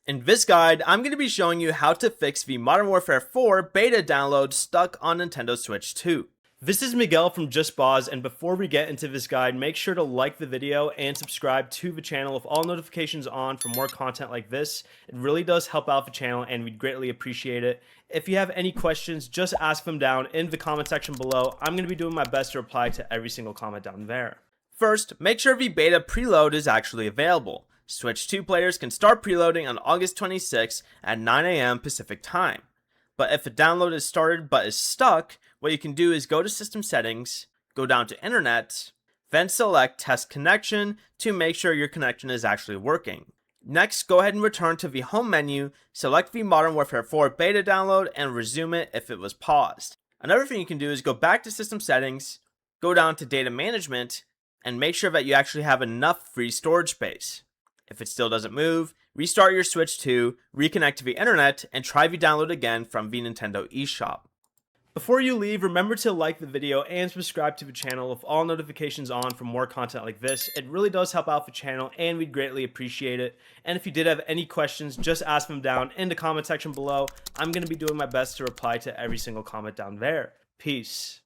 In this guide, I'm going to be showing you how to fix the Modern Warfare 4 beta download stuck on Nintendo Switch 2. This is Miguel from JustBoz, and before we get into this guide, make sure to like the video and subscribe to the channel with all notifications on for more content like this. It really does help out the channel and we'd greatly appreciate it. If you have any questions, just ask them down in the comment section below. I'm going to be doing my best to reply to every single comment down there. First, make sure the beta preload is actually available. Switch 2 players can start preloading on August 26 at 9 a.m. Pacific time. But if a download is started but is stuck, what you can do is go to System Settings, go down to Internet, then select Test Connection to make sure your connection is actually working. Next, go ahead and return to the home menu, select the Modern Warfare 4 beta download, and resume it if it was paused. Another thing you can do is go back to System Settings, go down to Data Management, and make sure that you actually have enough free storage space. If it still doesn't move, restart your Switch 2, reconnect to the internet, and try the download again from the Nintendo eShop. Before you leave, remember to like the video and subscribe to the channel with all notifications on for more content like this. It really does help out the channel and we'd greatly appreciate it. And if you did have any questions, just ask them down in the comment section below. I'm going to be doing my best to reply to every single comment down there. Peace.